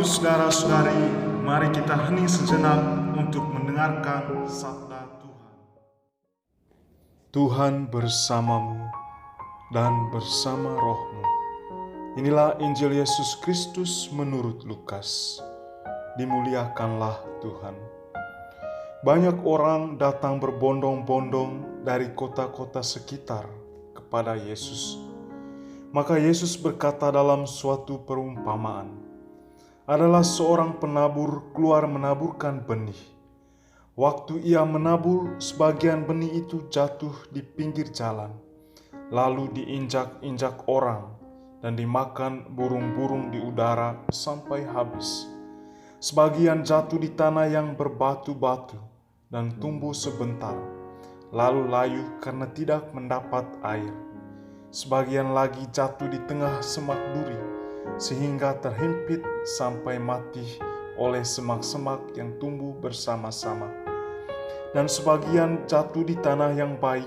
Ibu saudara-saudari, mari kita hening sejenak untuk mendengarkan sabda Tuhan. Tuhan bersamamu dan bersama rohmu. Inilah Injil Yesus Kristus menurut Lukas. Dimuliakanlah Tuhan. Banyak orang datang berbondong-bondong dari kota-kota sekitar kepada Yesus. Maka Yesus berkata dalam suatu perumpamaan, adalah seorang penabur keluar menaburkan benih. Waktu ia menabur, sebagian benih itu jatuh di pinggir jalan, lalu diinjak-injak orang dan dimakan burung-burung di udara sampai habis. Sebagian jatuh di tanah yang berbatu-batu dan tumbuh sebentar, lalu layu karena tidak mendapat air. Sebagian lagi jatuh di tengah semak duri, sehingga terhimpit sampai mati oleh semak-semak yang tumbuh bersama-sama. Dan sebagian jatuh di tanah yang baik,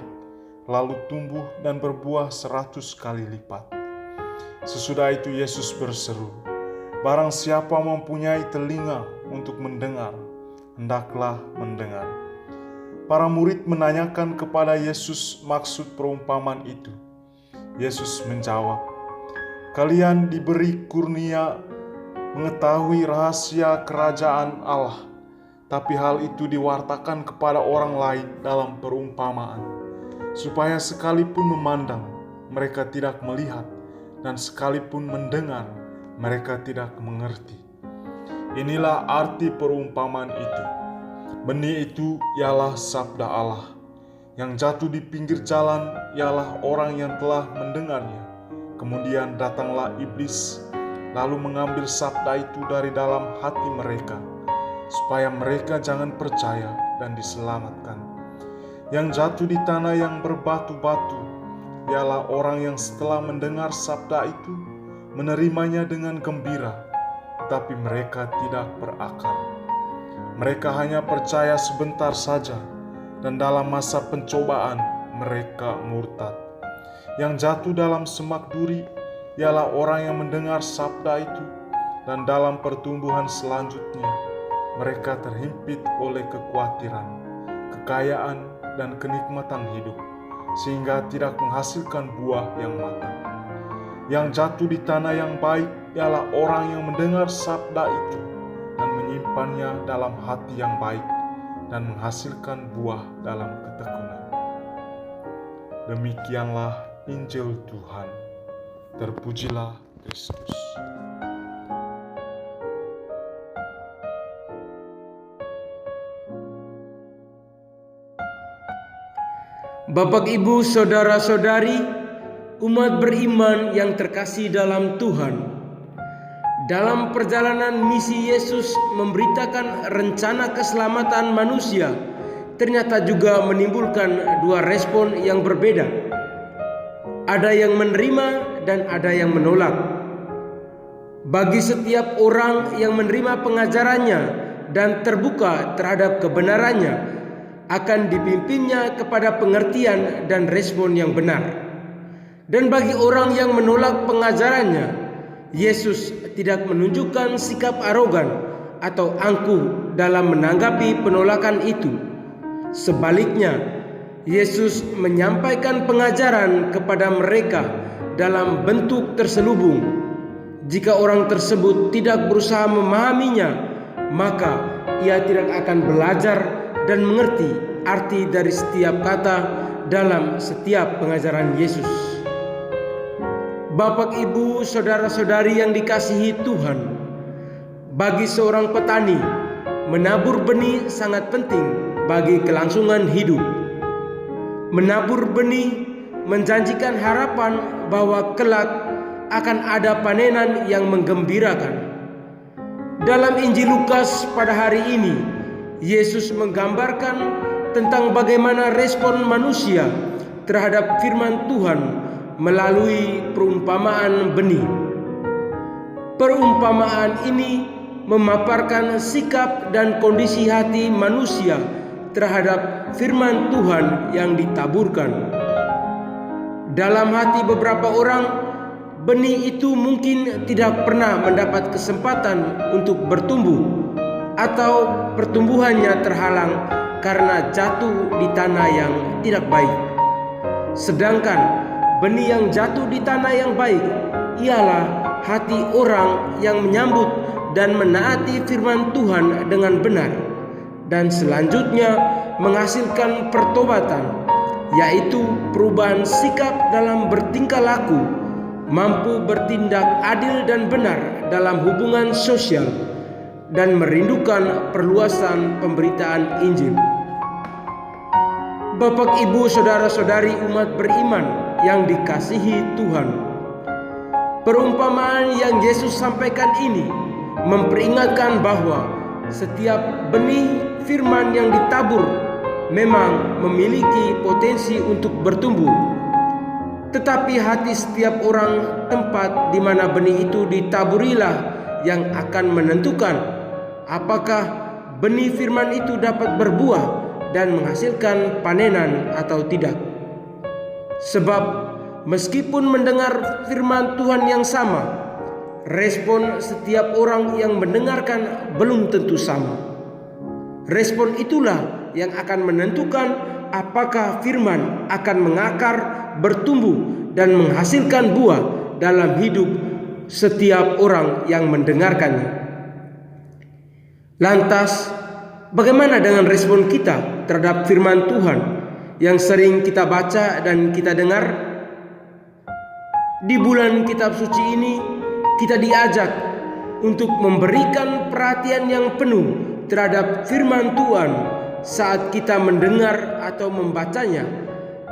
lalu tumbuh dan berbuah 100 kali lipat. Sesudah itu Yesus berseru, barang siapa mempunyai telinga untuk mendengar, hendaklah mendengar. Para murid menanyakan kepada Yesus maksud perumpamaan itu. Yesus menjawab, kalian diberi kurnia mengetahui rahasia kerajaan Allah, tapi hal itu diwartakan kepada orang lain dalam perumpamaan, supaya sekalipun memandang, mereka tidak melihat, dan sekalipun mendengar, mereka tidak mengerti. Inilah arti perumpamaan itu. Benih itu ialah sabda Allah. Yang jatuh di pinggir jalan ialah orang yang telah mendengarnya. Kemudian datanglah iblis, lalu mengambil sabda itu dari dalam hati mereka, supaya mereka jangan percaya dan diselamatkan. Yang jatuh di tanah yang berbatu-batu ialah orang yang setelah mendengar sabda itu, menerimanya dengan gembira, tetapi mereka tidak berakal. Mereka hanya percaya sebentar saja, dan dalam masa pencobaan mereka murtad. Yang jatuh dalam semak duri ialah orang yang mendengar sabda itu, dan dalam pertumbuhan selanjutnya mereka terhimpit oleh kekhawatiran, kekayaan, dan kenikmatan hidup, sehingga tidak menghasilkan buah yang matang. Yang jatuh di tanah yang baik ialah orang yang mendengar sabda itu dan menyimpannya dalam hati yang baik dan menghasilkan buah dalam ketekunan. Demikianlah Injil Tuhan. Terpujilah Kristus. Bapak, Ibu, saudara-saudari, umat beriman yang terkasih dalam Tuhan. Dalam perjalanan misi Yesus memberitakan rencana keselamatan manusia, ternyata juga menimbulkan dua respon yang berbeda. Ada yang menerima dan ada yang menolak. Bagi setiap orang yang menerima pengajarannya dan terbuka terhadap kebenarannya, akan dipimpinnya kepada pengertian dan respon yang benar. Dan bagi orang yang menolak pengajarannya, Yesus tidak menunjukkan sikap arogan atau angkuh dalam menanggapi penolakan itu. Sebaliknya, Yesus menyampaikan pengajaran kepada mereka dalam bentuk terselubung. Jika orang tersebut tidak berusaha memahaminya, maka ia tidak akan belajar dan mengerti arti dari setiap kata dalam setiap pengajaran Yesus. Bapak, Ibu, saudara-saudari yang dikasihi Tuhan, bagi seorang petani, menabur benih sangat penting bagi kelangsungan hidup. Menabur benih menjanjikan harapan bahwa kelak akan ada panenan yang menggembirakan. Dalam Injil Lukas pada hari ini, Yesus menggambarkan tentang bagaimana respon manusia terhadap firman Tuhan melalui perumpamaan benih. Perumpamaan ini memaparkan sikap dan kondisi hati manusia terhadap firman Tuhan yang ditaburkan. Dalam hati beberapa orang benih itu mungkin tidak pernah mendapat kesempatan untuk bertumbuh, atau pertumbuhannya terhalang karena jatuh di tanah yang tidak baik. Sedangkan benih yang jatuh di tanah yang baik ialah hati orang yang menyambut dan menaati firman Tuhan dengan benar, dan selanjutnya menghasilkan pertobatan, yaitu perubahan sikap dalam bertingkah laku, mampu bertindak adil dan benar dalam hubungan sosial, dan merindukan perluasan pemberitaan Injil. Bapak, Ibu, saudara-saudari umat beriman yang dikasihi Tuhan, perumpamaan yang Yesus sampaikan ini memperingatkan bahwa setiap benih firman yang ditabur memang memiliki potensi untuk bertumbuh. Tetapi hati setiap orang, tempat di mana benih itu ditaburilah yang akan menentukan apakah benih firman itu dapat berbuah dan menghasilkan panenan atau tidak. Sebab meskipun mendengar firman Tuhan yang sama, respon setiap orang yang mendengarkan belum tentu sama. Respon itulah yang akan menentukan apakah firman akan mengakar, bertumbuh, dan menghasilkan buah dalam hidup setiap orang yang mendengarkannya. Lantas, bagaimana dengan respon kita terhadap firman Tuhan yang sering kita baca dan kita dengar? Di bulan kitab suci ini, kita diajak untuk memberikan perhatian yang penuh terhadap firman Tuhan saat kita mendengar atau membacanya,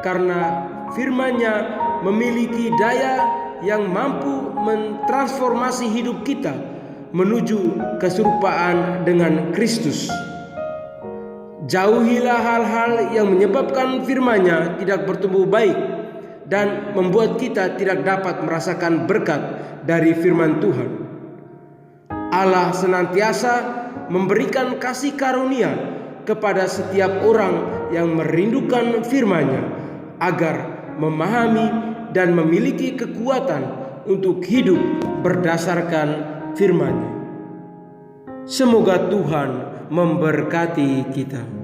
karena firman-Nya memiliki daya yang mampu mentransformasi hidup kita menuju keserupaan dengan Kristus. Jauhilah hal-hal yang menyebabkan firman-Nya tidak bertumbuh baik dan membuat kita tidak dapat merasakan berkat dari firman Tuhan. Allah senantiasa memberikan kasih karunia kepada setiap orang yang merindukan firman-Nya agar memahami dan memiliki kekuatan untuk hidup berdasarkan firman-Nya. Semoga Tuhan memberkati kita.